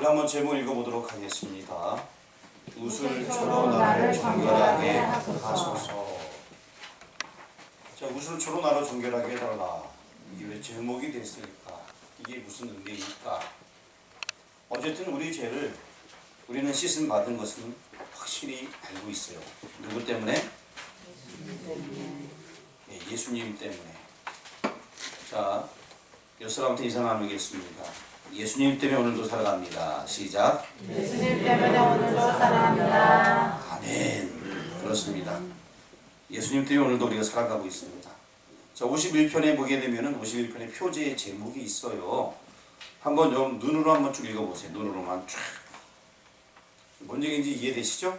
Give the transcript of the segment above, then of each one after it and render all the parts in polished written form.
우리 한번 제목 읽어보도록 하겠습니다. 우슬초로 나를 정결하게 하소서. 자, 우슬초로 나를 정결하게 해달라. 이게 왜 제목이 됐을까? 이게 무슨 의미일까? 어쨌든 우리 죄를 우리는 씻음 받은 것은 확실히 알고 있어요. 누구 때문에? 예수님 때문에. 자, 옆 사람한테 인사 나누겠습니다. 예수님 때문에 오늘도 살아갑니다. 시작. 예수님 때문에 오늘도 살아갑니다. 아멘. 그렇습니다. 예수님 때문에 오늘도 우리가 살아가고 있습니다. 자, 51편에 보게 되면은 51편에 표제의 제목이 있어요. 한번 좀 눈으로 한번 쭉 읽어보세요. 눈으로만 쫙. 뭔 얘기인지 이해되시죠?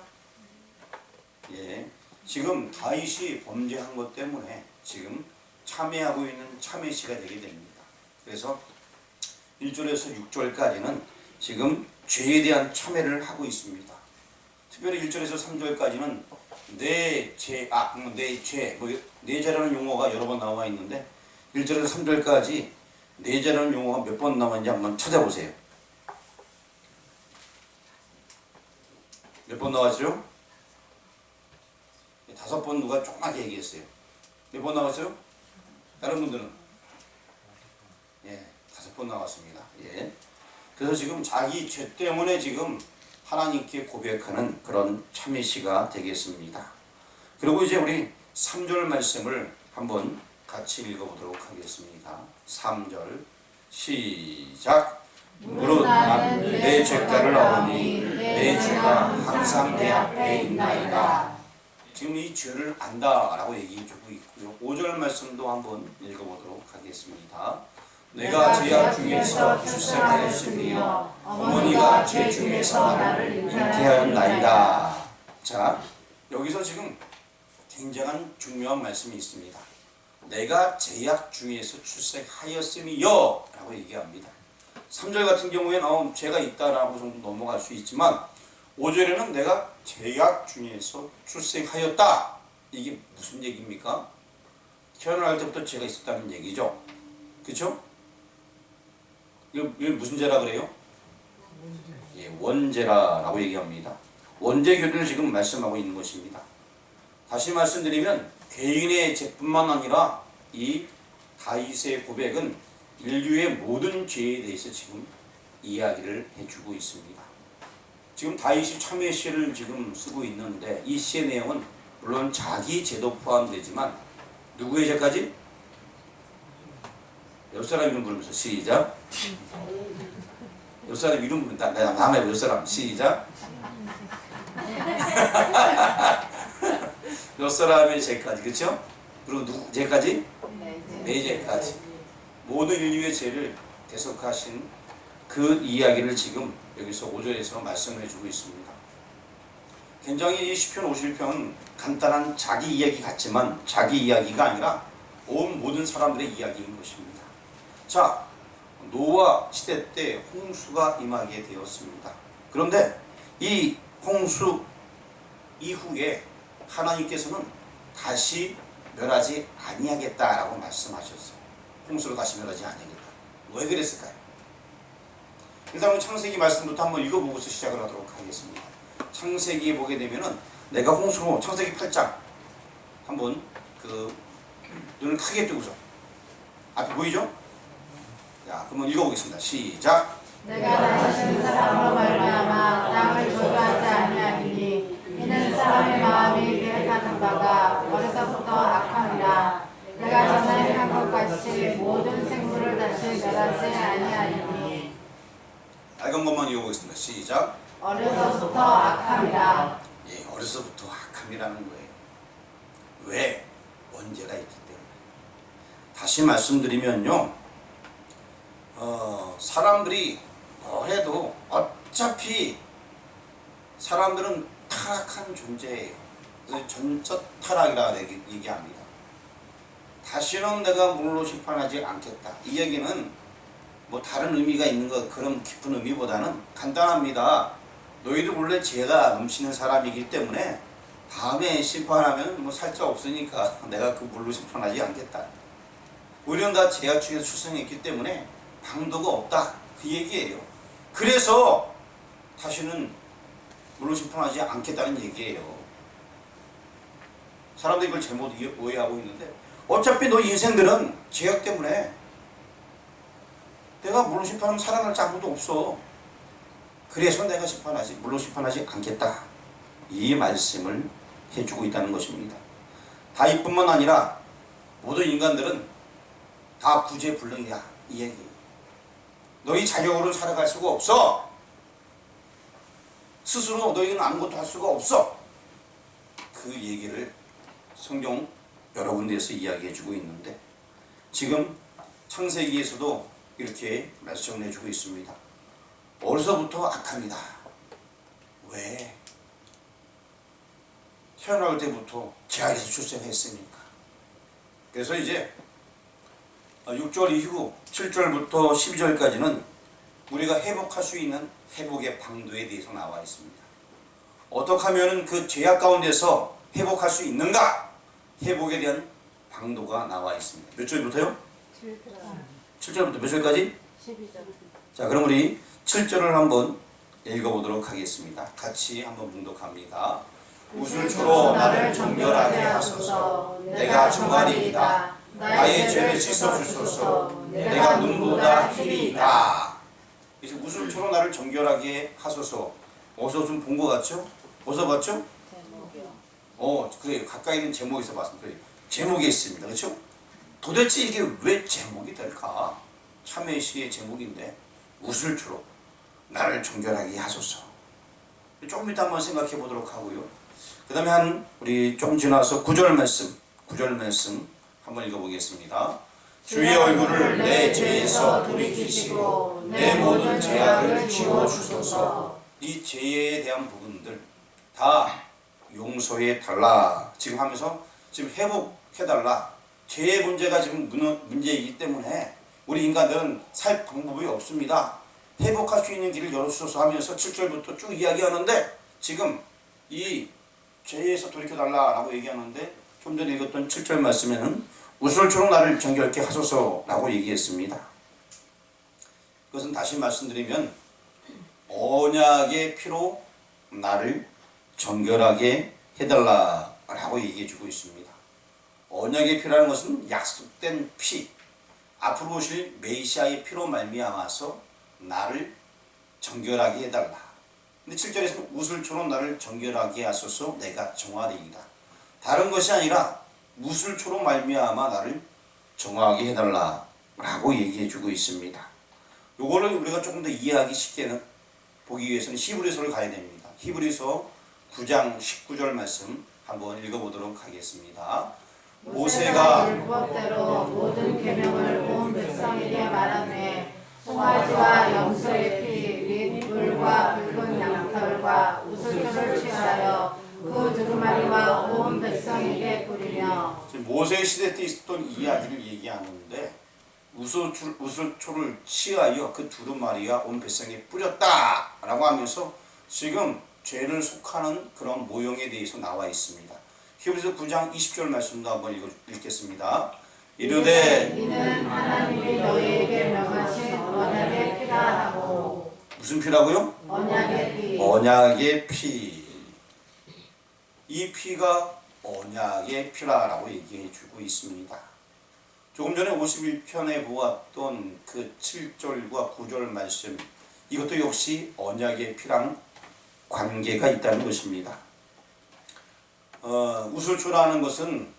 예. 지금 다윗이 범죄한 것 때문에 지금 참회하고 있는 참회시가 되게 됩니다. 그래서 1절에서 6절까지는 지금 죄에 대한 참회를 하고 있습니다. 특별히 1절에서 3절까지는 내 죄, 내 죄라는 용어가 여러 번 나와 있는데 1절에서 3절까지 내 죄라는 용어가 몇 번 나왔는지 한번 찾아보세요. 몇 번 나왔죠? 5번 누가 조그맣게 얘기했어요. 몇 번 나왔어요? 다른 분들은? 예, 5번 나왔습니다. 예. 그래서 지금 자기 죄 때문에 지금 하나님께 고백하는 그런 참회시가 되겠습니다. 그리고 이제 우리 3절 말씀을 한번 같이 읽어보도록 하겠습니다. 3절 시작. 무릇 나는 내 죄가를 아오니 내 죄가 항상 내 앞에 있나이다. 지금 이 죄를 안다라고 얘기해주고 있고요. 5절 말씀도 한번 읽어보도록 하겠습니다. 내가 죄악 중에서 출생하였으며 어머니가 죄 중에서 나를 잉태하였나이다. 자, 여기서 지금 굉장한 중요한 말씀이 있습니다. 내가 죄악 중에서 출생하였으며 라고 얘기합니다. 3절 같은 경우에는 죄가 있다라고 정도 넘어갈 수 있지만 5절에는 내가 죄악 중에서 출생하였다. 이게 무슨 얘기입니까? 태어날 때부터 죄가 있었다는 얘기죠. 그렇죠? 이거 무슨 죄라 그래요? 예, 원죄라고 얘기합니다. 원죄 교리를 지금 말씀하고 있는 것입니다. 다시 말씀드리면 개인의 죄뿐만 아니라 이 다윗의 고백은 인류의 모든 죄에 대해서 지금 이야기를 해주고 있습니다. 지금 다윗이 참회 시를 지금 쓰고 있는데 이 시의 내용은 물론 자기 죄도 포함되지만 누구의 죄까지? 옆 사람 이름 부르면서 시작. 옆 사람 이름 부르면 남의 옆 사람 시작. 옆 사람의 죄까지, 그렇죠? 그리고 누구 죄까지? 내 죄까지. 모든 인류의 죄를 대속하신 그 이야기를 지금 여기서 5절에서 말씀해 주고 있습니다. 굉장히 이 시편 51편은 간단한 자기 이야기 같지만 자기 이야기가 아니라 온 모든 사람들의 이야기인 것입니다. 자, 노아 시대 때 홍수가 임하게 되었습니다. 그런데 이 홍수 이후에 하나님께서는 다시 멸하지 아니하겠다라고 말씀하셨어요. 홍수로 다시 멸하지 아니하겠다. 왜 그랬을까요? 일단 창세기 말씀부터 한번 읽어보고서 시작을 하도록 하겠습니다. 창세기에 보게 되면은 내가 홍수 창세기 8장 한번 눈을 크게 뜨고서 앞에 보이죠? 자, 그러면 읽어보겠습니다. 시작. 내가 다시 사람으로 말미암아 땅을 조사하지 아니하리니 이는 사람의 마음이 계획하는 바가 어려서부터 악함이라. 내가 전에 한 것 같이 모든 생물을 다시 멸하지 아니하리니. 빨간 것만 읽어보겠습니다. 시작. 어려서부터 악함이라. 예, 어려서부터 악함이라는 거예요. 왜? 원죄가 있기 때문에. 다시 말씀드리면요, 사람들이 뭐래도 어차피 사람들은 타락한 존재예요. 그래서 전적 타락이라고 얘기합니다. 다시는 내가 물로 심판하지 않겠다. 이 얘기는 뭐 다른 의미가 있는 것, 그런 깊은 의미보다는 간단합니다. 너희들 원래 죄가 넘치는 사람이기 때문에 다음에 심판하면 뭐 살짝 없으니까 내가 그 물로 심판하지 않겠다. 우리는 다 죄악 중에서 출생했기 때문에 방도가 없다. 그 얘기예요. 그래서 다시는 물로 심판하지 않겠다는 얘기예요. 사람들이 이걸 잘못 오해하고 있는데 어차피 너 인생들은 죄악 때문에 내가 물로 심판하면 살아날 자 아무도 없어. 그래서 내가 심판하지 물로 심판하지 않겠다. 이 말씀을 해주고 있다는 것입니다. 다 이뿐만 아니라 모든 인간들은 다 구제불능이야 이 얘기. 너희 자격으로는 살아갈 수가 없어. 스스로 너희는 아무것도 할 수가 없어. 그 얘기를 성경 여러 군데에서 이야기해주고 있는데 지금 창세기에서도 이렇게 말씀을 해주고 있습니다. 어려서부터 악합니다. 왜? 태어날 때부터 죄악에서 출생했으니까. 그래서 이제 6절 이후 7절부터 12절까지는 우리가 회복할 수 있는 회복의 방도에 대해서 나와 있습니다. 어떻게 하면 그 죄악 가운데서 회복할 수 있는가? 회복에 대한 방도가 나와 있습니다. 몇 절부터요? 7절부터 몇 절까지? 12절. 자, 그럼 우리 7절을 한번 읽어보도록 하겠습니다. 같이 한번 봉독합니다. 우슬초로 나를 정결하게 하소서. 내가 정하리이다. 나의 죄를 씻어주소서. 내가 눈보다 희리이다. 그래서 우슬초로 나를 정결하게 하소서. 어디서 좀 본 것 같죠? 어디서 봤죠? 그래 가까이 있는 제목에서 봤습니다. 제목에 있습니다. 그렇죠? 도대체 이게 왜 제목이 될까? 참회시의 제목인데 우슬초로 나를 정결하게 하소서. 조금 이따 한번 생각해 보도록 하고요. 그 다음에 우리 좀 지나서 9절 말씀 한번 읽어보겠습니다. 주의 얼굴을 내 죄에서 돌이키시고 내 모든 죄악을 지워주소서. 이 죄에 대한 부분들 다 용서해 달라 지금 하면서 지금 회복해 달라. 죄의 문제가 지금 문제이기 때문에 우리 인간들은 살 방법이 없습니다. 회복할 수 있는 길을 열어주소서 하면서 7절부터 쭉 이야기하는데 지금 이 죄에서 돌이켜달라라고 얘기하는데 좀 전에 읽었던 7절 말씀에는 우슬초록 나를 정결케 하소서라고 얘기했습니다. 그것은 다시 말씀드리면 언약의 피로 나를 정결하게 해달라라고 얘기해주고 있습니다. 언약의 피라는 것은 약속된 피, 앞으로 오실 메시아의 피로 말미암아서 나를 정결하게 해달라. 근데 7절에서는 우슬초로 나를 정결하게 하소서. 내가 정하리이다. 다른 것이 아니라 우슬초로 말미암아 나를 정하게 해달라라고 얘기해주고 있습니다. 요거를 우리가 조금 더 이해하기 쉽게 보기 위해서는 히브리서를 가야 됩니다. 히브리서 9장 19절 말씀 한번 읽어보도록 하겠습니다. 모세가 율법대로 모든 계명을 온 백성에게 말하되 송아지와 염소의 피 및 물과 붉은 양털과 우슬초를 취하여 그 두루마리와 온 백성에게 뿌리며. 지금 모세 시대 때 있었던 이야기를 얘기하는데 우슬초를 취하여 그 두루마리와 온 백성에 뿌렸다라고 하면서 지금 죄를 속하는 그런 모형에 대해서 나와 있습니다. 히브리서 9장 20절 말씀도 한번 읽겠습니다. 이르되 이는 하나님이 너희에게 명하신 언약의 피라 하고. 무슨 피라고요? 언약의 피. 언약의 피. 이 피가 언약의 피라라고 얘기해 주고 있습니다. 조금 전에 51편에 보았던 그 7절과 9절 말씀, 이것도 역시 언약의 피랑 관계가 있다는 것입니다. 우슬초라는 것은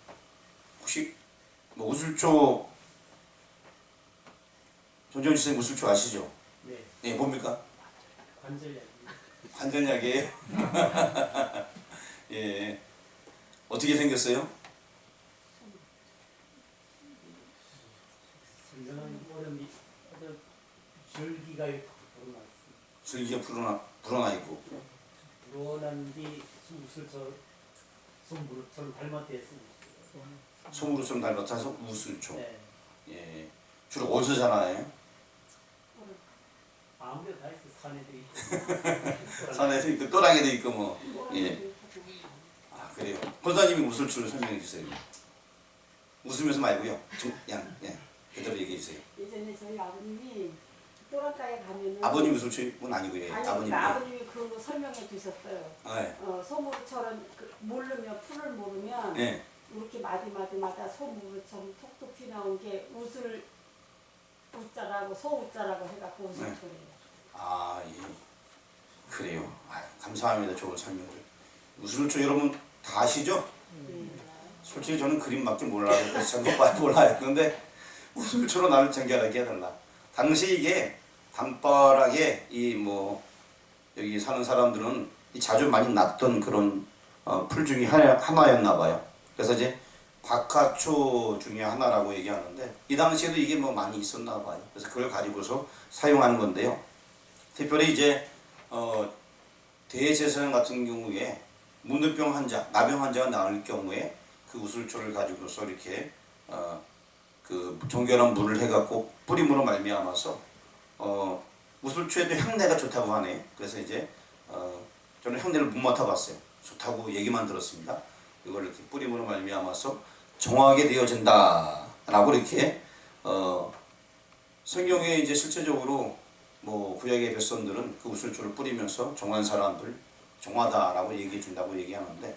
혹시 우슬초 전정희 선생님 우슬초 아시죠? 네. 네, 뭡니까? 관절약이. 관절약이에요? 예. 어떻게 생겼어요? 생전은 얼음이 줄기가 이렇게 불어났습니다. 줄기가 불어나 있고. 불어난 뒤 우슬초 손무릎처럼 닮았대서 소무루처럼 닮아서 우슬초. 네. 예. 주로 어디서 자라나요? 아무데나 다 있어. 산에도 있고. 산에도 있고 또랑에도 있고 뭐. 예. 아, 그래요. 권사님이 우슬초를 설명해 주세요. 웃으면서 말고요. 그냥 그대로 얘기해 주세요. 예전에 저희 아버님이 또랑가에 가면은 아버님 우슬초는 아니고 예. 아니 아버님. 그러니까 아버님이 그런 거 설명해 주셨어요. 네. 소무처럼 모르면 풀을 모르면 네. 이렇게 마디마디마다 소무처럼 톡톡 튀나온 게 웃을 웃자라고 소웃자라고 해갖고 우슬초래요. 아 예. 그래요. 아, 감사합니다. 좋은 설명을. 우슬초 여러분 다 아시죠? 솔직히 저는 그림밖에 몰라요. 그래서 전것밖에 몰라요. 그런데 우슬초로 나를 정결하게 해달라. 당시 이게 단발하게 이 뭐 여기 사는 사람들은 이 자주 많이 났던 그런 풀 중에 하나였나 봐요. 그래서 이제 박하초 중에 하나라고 얘기하는데 이 당시에도 이게 뭐 많이 있었나 봐요. 그래서 그걸 가지고서 사용하는 건데요. 특별히 이제 대제사장 같은 경우에 문둥병 환자, 나병 환자가 나을 경우에 그 우슬초를 가지고서 이렇게 그 정결한 물을 해갖고 뿌림으로 말미암아서 우슬초에도 향내가 좋다고 하네요. 그래서 이제 저는 향내를 못 맡아봤어요. 좋다고 얘기만 들었습니다. 이걸 이렇게 뿌림으로 말미암아서 정하게 되어진다라고 이렇게 성경에 이제 실제적으로 뭐 구약의 백성들은 그 우슬초를 뿌리면서 정한 사람들 정하다라고 얘기해 준다고 얘기하는데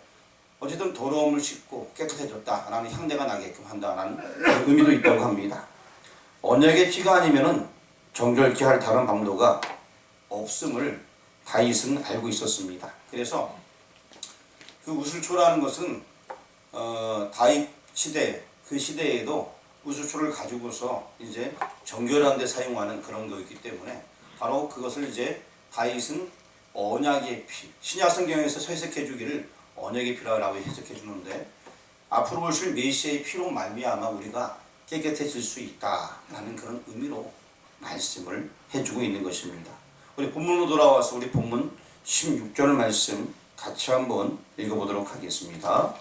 어쨌든 더러움을 씻고 깨끗해졌다라는 향내가 나게끔 한다라는 의미도 있다고 합니다. 언약의 피가 아니면은 정결케 할 다른 방도가 없음을 다윗은 알고 있었습니다. 그래서 그 우슬초라는 것은 다윗 시대 그 시대에도 우슬초를 가지고서 이제 정결한 데 사용하는 그런 거였기 때문에 바로 그것을 이제 다윗은 언약의 피, 신약 성경에서 해석해 주기를 언약의 피라고 해석해 주는데 앞으로 오실 메시아의 피로 말미암아 우리가 깨끗해질 수 있다라는 그런 의미로 말씀을 해주고 있는 것입니다. 우리 본문으로 돌아와서 우리 본문 16절 말씀 같이 한번 읽어보도록 하겠습니다.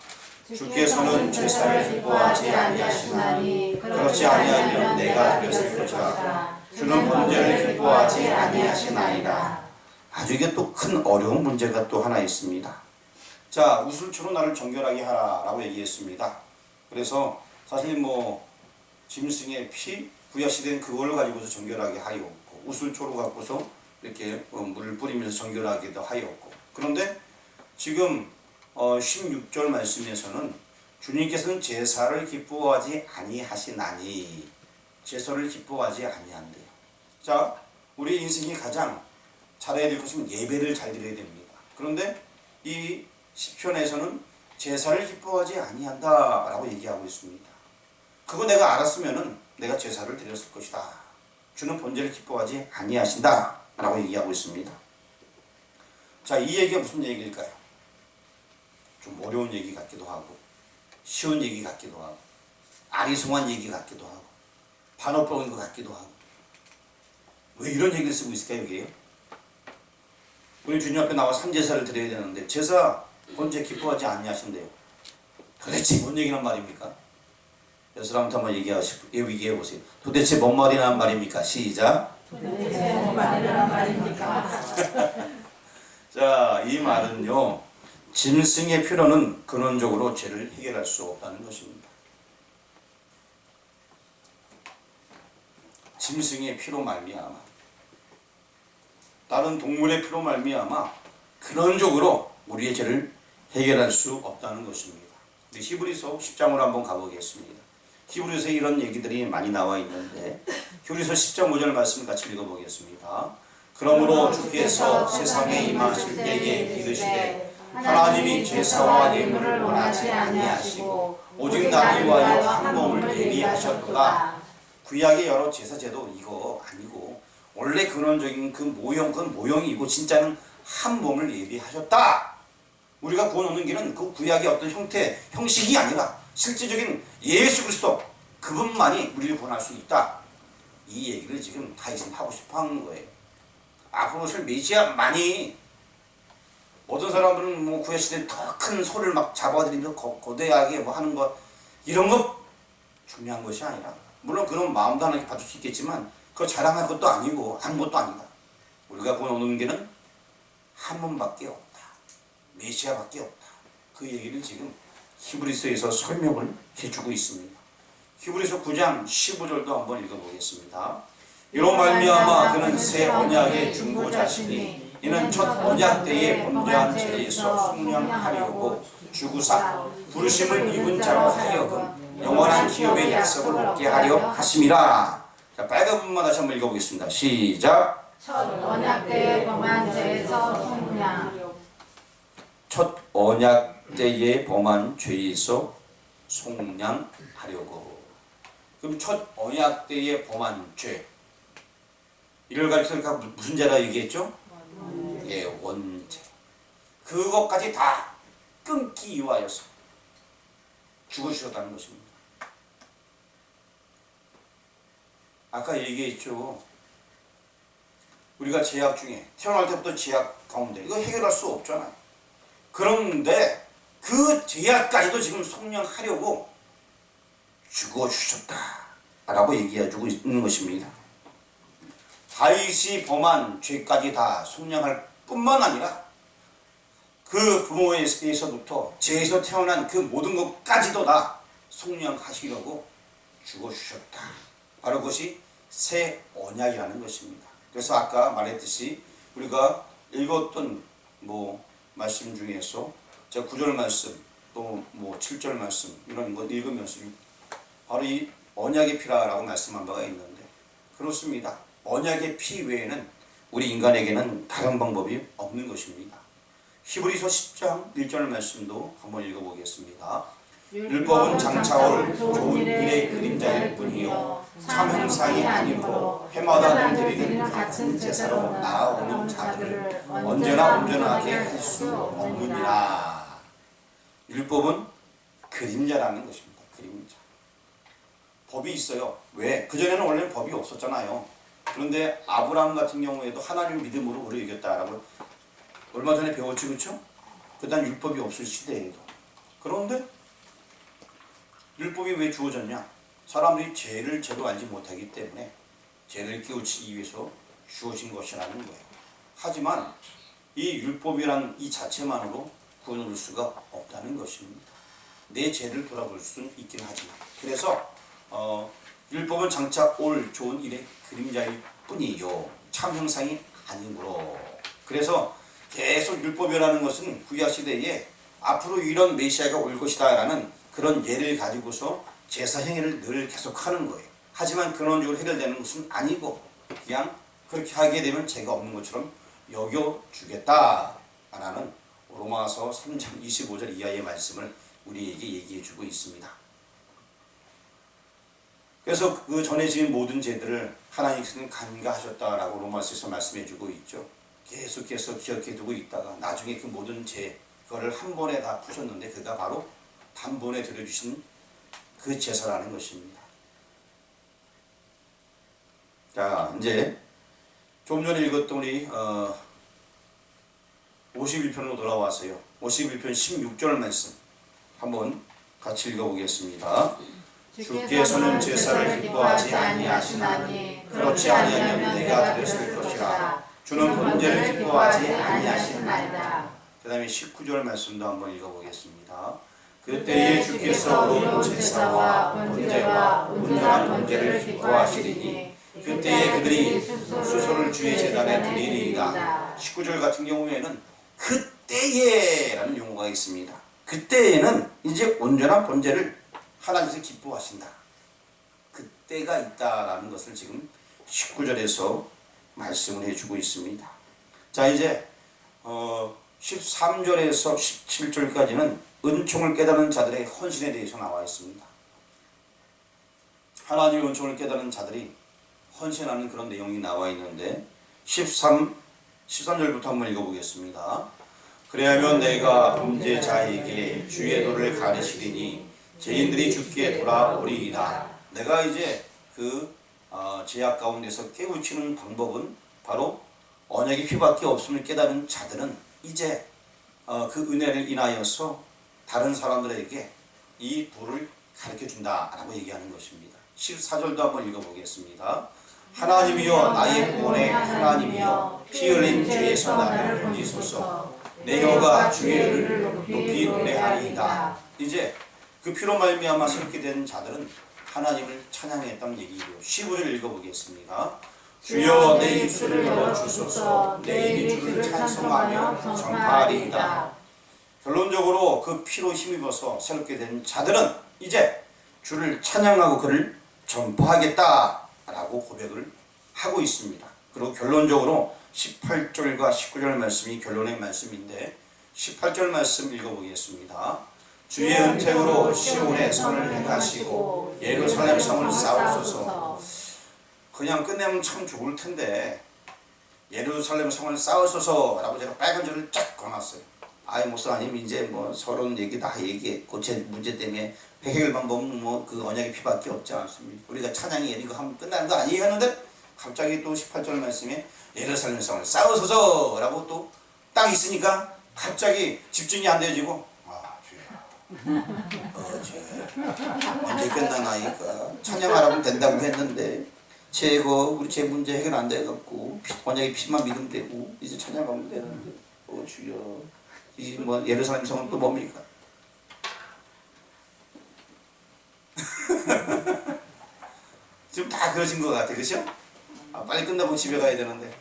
주께서는 제사를 기뻐하지 아니하시나니 그렇지 아니하면 내가 드렸을 것이라. 주는 번제를 기뻐하지 아니하시나이다. 아주 이게 또 큰 어려운 문제가 또 하나 있습니다. 자, 우슬초로 나를 정결하게 하라라고 얘기했습니다. 그래서 사실 뭐 짐승의 피, 구약시대는 그걸 가지고서 정결하게 하였고 우슬초로 갖고서 이렇게 물을 뿌리면서 정결하기도 하였고 그런데 지금 16절 말씀에서는 주님께서는 제사를 기뻐하지 아니하시나니 제사를 기뻐하지 아니한대요. 자, 우리 인생이 가장 잘해야 될 것은 예배를 잘 드려야 됩니다. 그런데 이 시편에서는 제사를 기뻐하지 아니한다라고 얘기하고 있습니다. 그거 내가 알았으면은 내가 제사를 드렸을 것이다. 주는 번제를 기뻐하지 아니하신다라고 얘기하고 있습니다. 자, 이 얘기가 무슨 얘기일까요? 좀 어려운 얘기 같기도 하고 쉬운 얘기 같기도 하고 아리송한 얘기 같기도 하고 반어법인 것 같기도 하고 왜 이런 얘기를 쓰고 있을까요? 여기에요? 우리 주님 앞에 나와 산제사를 드려야 되는데 제사 번제 기뻐하지 아니하신대요. 도대체 뭔 얘기란 말입니까? 여러분한테 한번 얘기해 보세요. 도대체 뭔 말이란 말입니까? 시작. 도대체 뭔 말이란 말입니까? 자, 이 말은요. 짐승의 피로는 근원적으로 죄를 해결할 수 없다는 것입니다. 짐승의 피로 말미암아 다른 동물의 피로 말미암아 근원적으로 우리의 죄를 해결할 수 없다는 것입니다. 우리 히브리서 10장으로 한번 가보겠습니다. 히브리서에 이런 얘기들이 많이 나와 있는데 히브리서 10장 5절 말씀 같이 읽어보겠습니다. 그러므로 주께서 세상에 임하실 때에 이르시되 하나님이 제사와 예물을 원하지 아니하시고 오직 나를 위하여 한 몸을 예비하셨도다. 구약의 여러 제사제도 이거 아니고 원래 근원적인 그 모형이고 진짜는 한 몸을 예비하셨다. 우리가 구원 얻는 길은 그 구약의 어떤 형식이 아니라 실질적인 예수 그리스도 그분만이 우리를 구원할 수 있다. 이 얘기를 지금 다윗은 하고 싶어 하는 거예요. 앞으로 오실 메시아만이 어떤 사람들은 뭐 구약시대에 더 큰 소를 막 잡아들이면서 거대하게 뭐 하는 것 이런 거 중요한 것이 아니라 물론 그런 마음도 하나님 받을 수 있겠지만 그거 자랑할 것도 아니고 하는 것도 아니다. 우리가 구원 얻는 길은 한 분밖에 없다. 메시아밖에 없다. 그 얘기를 지금 히브리서에서 설명을 해주고 있습니다. 히브리서 9장 15절도 한번 읽어보겠습니다. 이로 말미암아 그는 새 언약의 중보자시니 이는 첫 언약 때에 범죄한 죄에서 속량하려고 주구사 부르심을 입은 자로 하여금 영원한 기업의 약속을 얻게 하려 하심이라. 자, 빨간 부분만 다시 한번 읽어보겠습니다. 시작. 첫 언약 때에 범한 죄에서 속량. 첫 언약 때에 범한 죄에서 속량하려고. 그럼 첫 언약 때에 범한 죄, 이를 가리켜 무슨 죄라 얘기했죠? 예, 원죄. 그것까지 다 끊기 위하여서 죽으셨다는 것입니다. 아까 얘기했죠. 우리가 죄악 중에 태어날 때부터 죄악 가운데 이거 해결할 수 없잖아요. 그런데 그 죄악까지도 지금 속량하려고 죽어주셨다라고 얘기해주고 있는 것입니다. 다윗이 범한 죄까지 다 속량할 뿐만 아니라 그 부모에서부터 죄에서 태어난 그 모든 것까지도 다 속량하시려고 죽어주셨다. 바로 그것이 새 언약이라는 것입니다. 그래서 아까 말했듯이 우리가 읽었던 말씀 중에서 제가 9절 말씀 또 7절 말씀 이런 거 읽으면서 바로 이 언약의 피라라고 말씀한 바가 있는데 그렇습니다. 언약의 피 외에는 우리 인간에게는 다른 방법이 없는 것입니다. 히브리서 10장 1절 말씀도 한번 읽어보겠습니다. 율법은 장차 올 좋은 일의 그림자일 뿐이요 참 형상이 아니므로 해마다 드리는 같은 제사로 나아오는 자들을 언제나 온전하게 할 수 없느니라. 율법은 그림자라는 것입니다. 그림자. 법이 있어요. 왜? 그전에는 원래는 법이 없었잖아요. 그런데 아브라함 같은 경우에도 하나님을 믿음으로 오래 이겼다라고 얼마 전에 배웠지, 그렇죠? 그다음 율법이 없을 시대에도. 그런데 율법이 왜 주어졌냐? 사람들이 죄를 제대로 알지 못하기 때문에 죄를 깨우치기 위해서 주어진 것이라는 거예요. 하지만 이 율법이란 이 자체만으로 구원을 얻을 수가 없다는 것입니다. 내 죄를 돌아볼 수는 있긴 하지만. 그래서 율법은 장차 올 좋은 일의 그림자일 뿐이요 참 형상이 아니므로. 그래서 계속 율법이라는 것은 구약 시대에 앞으로 이런 메시아가 올 것이다 라는 그런 예를 가지고서 제사 행위를 늘 계속하는 거예요. 하지만 근원적으로 해결되는 것은 아니고 그냥 그렇게 하게 되면 죄가 없는 것처럼 여겨주겠다라는 로마서 3장 25절 이하의 말씀을 우리에게 얘기해주고 있습니다. 그래서 그 전에 지은 모든 죄들을 하나님께서는 간과하셨다라고 로마서에서 말씀해주고 있죠. 계속해서 기억해두고 있다가 나중에 그 모든 죄 그거를 한 번에 다 푸셨는데 그가 바로 단번에 드려주신 그 제사라는 것입니다. 자, 이제 좀 전에 읽었던 우리 51편으로 돌아와서요. 51편 16절 말씀 한번 같이 읽어보겠습니다. 주께서는 제사를 기뻐하지 아니하시나니 그렇지 아니하면 내가 드렸을 것이라. 주는 번제를 기뻐하지 아니하시나이다. 그 다음에 19절 말씀도 한번 읽어보겠습니다. 그때에 주께서 온 제사와 번제와 온전한 번제를 기뻐하시리니 그때에 그들이 수소를 주의 제단에 드리리이다. 19절 같은 경우에는 그때에 라는 용어가 있습니다. 그때에는 이제 온전한 번제를 하나님께서 기뻐하신다. 그때가 있다라는 것을 지금 19절에서 말씀을 해주고 있습니다. 자, 이제 13절에서 17절까지는 은총을 깨닫는 자들의 헌신에 대해서 나와 있습니다. 하나님의 은총을 깨닫는 자들이 헌신하는 그런 내용이 나와 있는데 13절부터 한번 읽어보겠습니다. 그래야면 내가 범죄자에게 주의 도를 가르치리니 죄인들이 주께 돌아오리이다. 내가 이제 그 죄악 가운데서 깨우치는 방법은 바로 언약의 피밖에 없음을 깨닫는 자들은 이제 그 은혜를 인하여서 다른 사람들에게 이 도를 가르쳐준다라고 얘기하는 것입니다. 14절도 한번 읽어보겠습니다. 하나님이여 나의 구원의 하나님이여 피 흘린 죄에서 나를 건지소서. 내 혀가 주의 일을 높이 노래하리이다. 이제 그 피로 말미암아서 이렇게 된 자들은 하나님을 찬양했다는 얘기고요. 15절 읽어보겠습니다. 주여 내 입술을 열어주소서. 내 입이 주를 찬송하며 전파하리이다. 결론적으로 그 피로 힘입어서 새롭게 된 자들은 이제 주를 찬양하고 그를 전파하겠다라고 고백을 하고 있습니다. 그리고 결론적으로 18절과 19절 말씀이 결론의 말씀인데 18절 말씀 읽어보겠습니다. 주의 은택으로 시온의 선을 행하시고 예루살렘 성을 쌓으소서. 그냥 끝내면 참 좋을 텐데 예루살렘 성을 쌓으소서 라고 제가 빨간 줄을 쫙 걸어놨어요. 아이 목사님 이제 뭐 서론 얘기 다 얘기했고 제 문제 때문에 해결 방법은 뭐 그 언약의 피밖에 없지 않습니까? 우리가 찬양이 이거 하면 끝나는 거 아니에요 했는데 갑자기 또 18절 말씀에 예루살렘 성을 쌓으소서 라고 또 딱 있으니까 갑자기 집중이 안 되어지고 언제 끝나나니까 찬양하라면 된다고 했는데 우리 제 문제 해결 안 돼갖고 언약의 피만 믿으면 되고 이제 찬양하면 되는데 주여 이 뭐 예루살렘 성은 또 뭡니까? 지금 다 그러신 것 같아, 그죠? 빨리 끝나고 집에 가야 되는데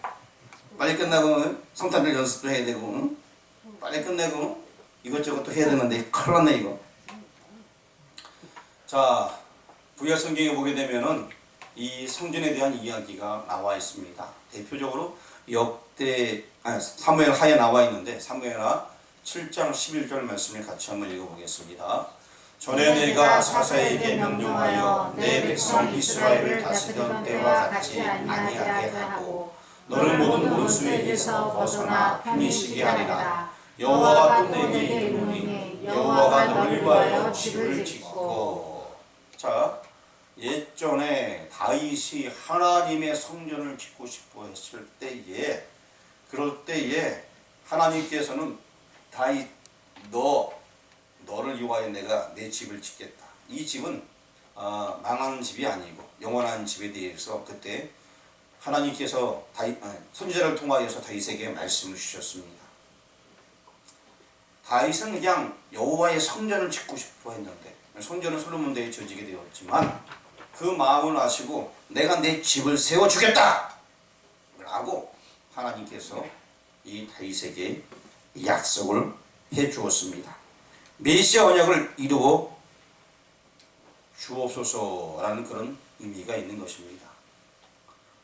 빨리 끝나고 성탄절 연습도 해야 되고 응? 빨리 끝내고 이것저것 또 해야 되는데 큰일 났네 이거. 자, 구약 성경에 보게 되면은 이 성전에 대한 이야기가 나와 있습니다. 대표적으로 사무엘 하에 나와 있는데 사무엘하 7장 11절 말씀을 같이 한번 읽어보겠습니다. 전에 내가 사사에게 명령하여 내 백성 이스라엘을 다스리던 때와 같이 아니하게 하고 너를 모든 원수에게서 벗어나 편히 쉬게 하리라. 여호와가 또 내게 이르노니 여호와가 너를 위하여 집을 짓고. 자, 예전에 다윗이 하나님의 성전을 짓고 싶어 했을 때에 그럴 때에 하나님께서는 다윗 너를 위하여 내가 내 집을 짓겠다. 이 집은 망하는 집이 아니고 영원한 집에 대해서 그때 하나님께서 선지자를 통하여서 다윗에게 말씀을 주셨습니다. 다윗은 그냥 여호와의 성전을 짓고 싶어 했는데 성전은 솔로몬 때에 지어지게 되었지만 그 마음을 아시고 내가 내 집을 세워주겠다 라고 하나님께서 이 다윗에게 약속을 해 주었습니다. 메시아 언약을 이루어 주옵소서라는 그런 의미가 있는 것입니다.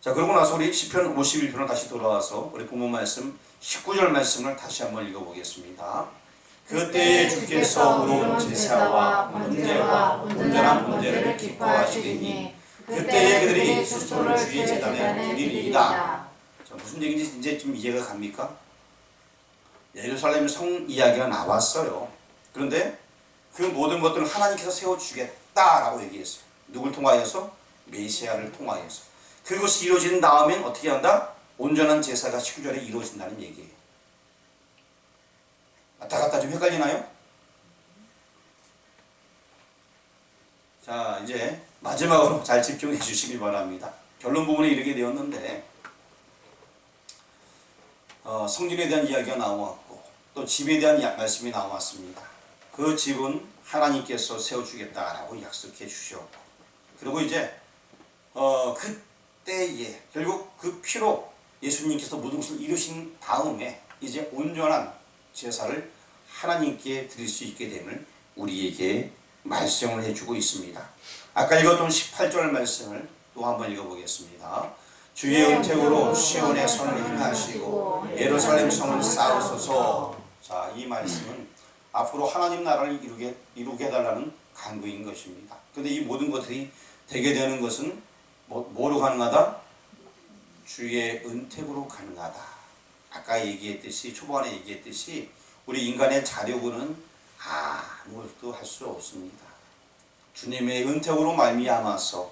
자, 그러고 나서 우리 시편 51편을 다시 돌아와서 우리 본문 말씀 19절 말씀을 다시 한번 읽어보겠습니다. 그때에 주께서 의로운 제사와 문제와 온전한 문제를 기뻐하시리니 그때에 그들이 수소를 주의 제단에 드리리이다. 자, 무슨 얘기인지 이제 좀 이해가 갑니까? 예루살렘 성 이야기가 나왔어요. 그런데 그 모든 것들을 하나님께서 세워주겠다라고 얘기했어요. 누굴 통하여서? 메시아를 통하여서. 그것이 이루어진 다음엔 어떻게 한다? 온전한 제사가 19절에 이루어진다는 얘기예요. 왔다 갔다 좀 헷갈리나요? 자, 이제 마지막으로 잘 집중해 주시기 바랍니다. 결론 부분에 이르게 되었는데 성전에 대한 이야기가 나왔고 또 집에 대한 말씀이 나왔습니다. 그 집은 하나님께서 세워주겠다라고 약속해 주셨고 그리고 이제 그때에 결국 그 피로 예수님께서 모든 것을 이루신 다음에 이제 온전한 제사를 하나님께 드릴 수 있게 됨을 우리에게 말씀을 해주고 있습니다. 아까 읽었던 18절 말씀을 또 한번 읽어보겠습니다. 주의 은택으로 시온의 선을 행하시고 예루살렘 성을 쌓으소서. 자, 이 말씀은 앞으로 하나님 나라를 이루게 해달라는 간구인 것입니다. 그런데 이 모든 것들이 되게 되는 것은 뭐로 가능하다? 주의 은택으로 가능하다. 아까 얘기했듯이 초반에 얘기했듯이 우리 인간의 자력으로는 아무것도 할 수 없습니다. 주님의 은택으로 말미암아서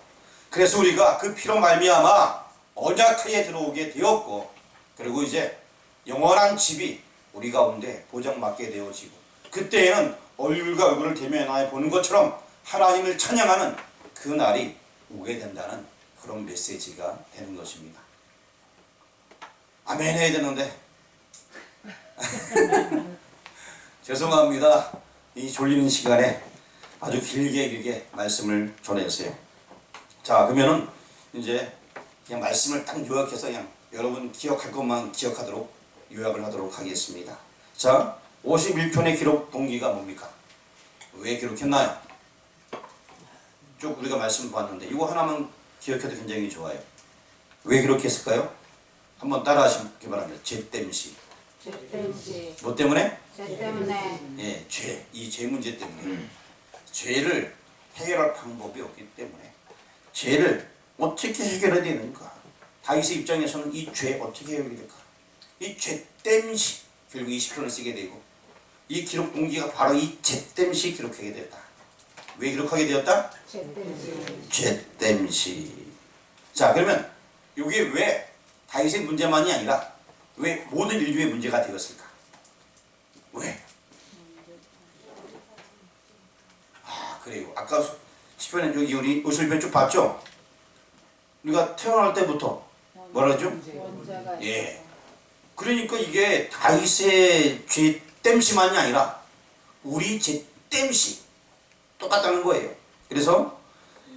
그래서 우리가 그 피로 말미암아 언약궤에 들어오게 되었고 그리고 이제 영원한 집이 우리 가운데 보장받게 되어지고 그때에는 얼굴과 얼굴을 대면하여 보는 것처럼 하나님을 찬양하는 그 날이 오게 된다는 그런 메시지가 되는 것입니다. 아멘 해야 되는데 죄송합니다. 이 졸리는 시간에 아주 길게 말씀을 전했어요. 자, 그러면은 이제 그냥 말씀을 딱 요약해서 그냥 여러분 기억할 것만 기억하도록 요약을 하도록 하겠습니다. 자, 51편의 기록 동기가 뭡니까? 왜 기록했나요? 쭉 우리가 말씀 봤는데 이거 하나만 기억해도 굉장히 좋아요. 왜 기록했을까요? 한번 따라 하시기 바랍니다. 죄 땜시. 죄 때문에. 뭐 때문에? 죄 때문에. 예, 죄. 이 죄 문제 때문에. 죄를 해결할 방법이 없기 때문에 죄를 어떻게 해결해야 되는가? 다윗의 입장에서는 이 죄 어떻게 해결이 될까? 이 죄 땜시 결국 이 시편을 쓰게 되고 이 기록 동기가 바로 이 죄 땜시 기록하게 됐다. 왜 기록하게 되었다? 죄 때문에. 죄 땜시. 자, 그러면 이게 왜 다윗의 문제만이 아니라 왜 모든 인류의 문제가 되었을까? 왜? 그래요. 아까 시편에 여기 우리 우슬편 쭉 봤죠? 우리가 태어날 때부터 뭐라 그러죠? 원죄가 예. 그러니까 이게 다윗의 죄 땜시만이 아니라 우리 죄 땜시 똑같다는 거예요. 그래서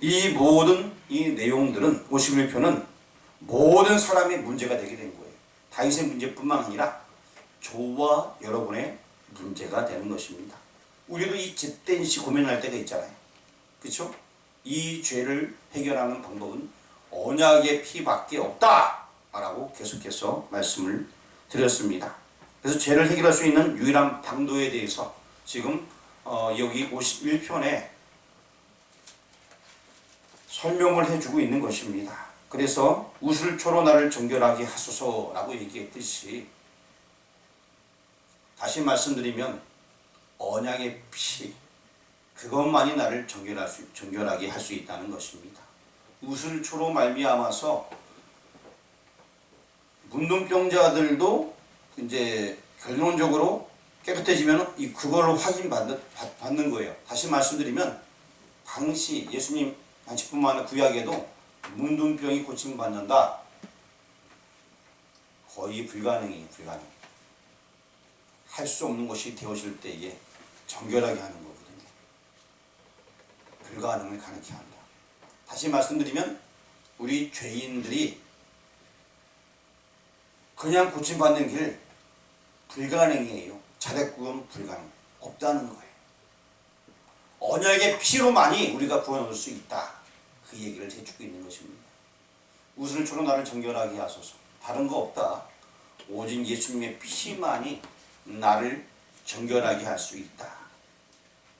이 모든 이 내용들은 51편은 모든 사람의 문제가 되게 된 거예요. 다윗의 문제뿐만 아니라 저와 여러분의 문제가 되는 것입니다. 우리도 이 죄 땜시 고민할 때가 있잖아요. 그렇죠? 이 죄를 해결하는 방법은 언약의 피밖에 없다라고 계속해서 말씀을 드렸습니다. 그래서 죄를 해결할 수 있는 유일한 방도에 대해서 지금 여기 51편에 설명을 해주고 있는 것입니다. 그래서 우슬초로 나를 정결하게 하소서라고 얘기했듯이 다시 말씀드리면 언약의 피 그것만이 나를 정결하게 할 수 있다는 것입니다. 우슬초로 말미암아서 문둥병자들도 이제 결론적으로 깨끗해지면 그걸로 확인받는 거예요. 다시 말씀드리면 당시 예수님 당시뿐만 아니라 구약에도 문둥병이 고침받는다. 거의 불가능해요. 불가능. 할 수 없는 것이 되어질 때에 정결하게 하는 거거든요. 불가능을 가능케 한다. 다시 말씀드리면 우리 죄인들이 그냥 고침받는 길 불가능이에요. 자백구원 불가능. 없다는 거예요. 언약의 피로만이 우리가 구원 얻을 수 있다. 그 얘기를 해주고 있는 것입니다. 우슬초로 나를 정결하게 하소서. 다른 거 없다. 오직 예수님의 피만이 나를 정결하게 할 수 있다.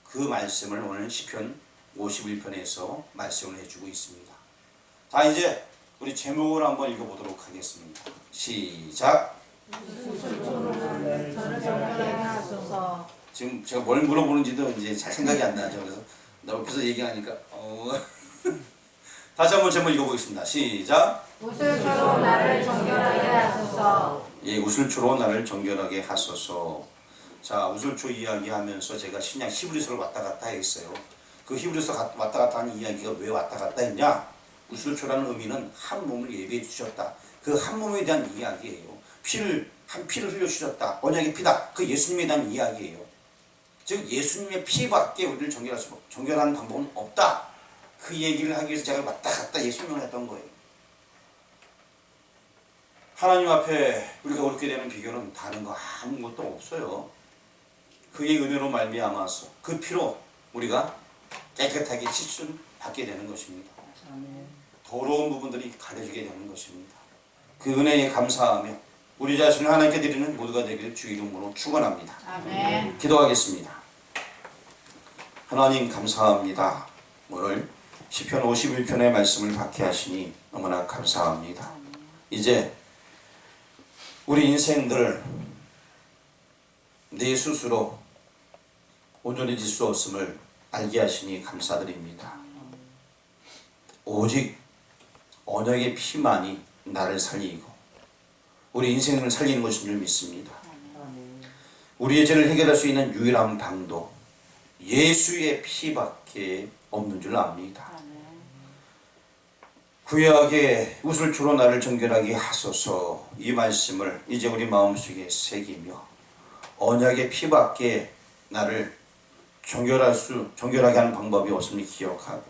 그 말씀을 오늘 시편 51편에서 말씀을 해주고 있습니다. 자, 이제 우리 제목을 한번 읽어보도록 하겠습니다. 시작. 저를 정결하게 하소서. 지금 제가 뭘 물어보는지도 이제 잘 생각이 안 나죠. 그래서 나 옆에서 얘기하니까 다시 한번 제목 읽어보겠습니다. 시작. 우슬초로 나를 정결하게 하소서. 예, 우슬초로 나를 정결하게 하소서. 자, 우슬초 이야기하면서 제가 신약 히브리서를 왔다 갔다 했어요. 그 히브리서 왔다 갔다 하는 이야기가 왜 왔다 갔다 했냐? 우슬초라는 의미는 한 몸을 예비해 주셨다. 그 한 몸에 대한 이야기예요. 피를 흘려 주셨다. 언약의 피다. 그 예수님에 대한 이야기예요. 즉 예수님의 피밖에 우리를 정결하는 방법은 없다. 그 얘기를 하기 위해서 제가 왔다 갔다 예수님을 했던 거예요. 하나님 앞에 우리가 옳게 되는 비결은 다른 거 아무것도 없어요. 그의 은혜로 말미암아서 그 피로 우리가 깨끗하게 씻음 받게 되는 것입니다. 더러운 부분들이 가려지게 되는 것입니다. 그 은혜에 감사하며 우리 자신을 하나님께 드리는 모두가 되기를 주 이름으로 축원합니다. 아멘. 기도하겠습니다. 하나님 감사합니다. 오늘 시편 51편의 말씀을 받게 하시니 너무나 감사합니다. 이제 우리 인생들 내 스스로 온전해질 수 없음을 알게 하시니 감사드립니다. 오직 언약의 피만이 나를 살리고 우리 인생을 살리는 것인 줄 믿습니다. 우리의 죄를 해결할 수 있는 유일한 방도 예수의 피밖에 없는 줄 압니다. 구약의 우슬초로 나를 정결하게 하소서. 이 말씀을 이제 우리 마음속에 새기며 언약의 피밖에 나를 정결하게 하는 방법이 없음을 기억하고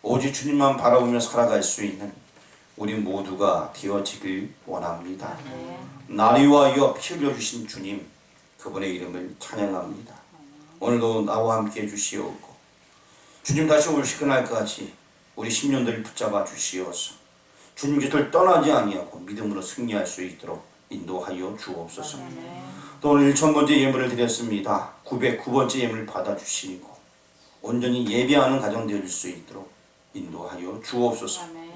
오직 주님만 바라보며 살아갈 수 있는 우리 모두가 되어지길 원합니다. 날이 와여 피 흘려주신 주님, 그분의 이름을 찬양합니다. 오늘도 나와 함께 해주시옵고 주님 다시 오실 그날까지 우리 10년들을 붙잡아 주시옵소서. 주님 곁을 떠나지 아니하고 믿음으로 승리할 수 있도록 인도하여 주옵소서. 또 오늘 1000번째 예물을 드렸습니다. 909번째 예물을 받아주시고 온전히 예배하는 가정 되어질 수 있도록 인도하여 주옵소서.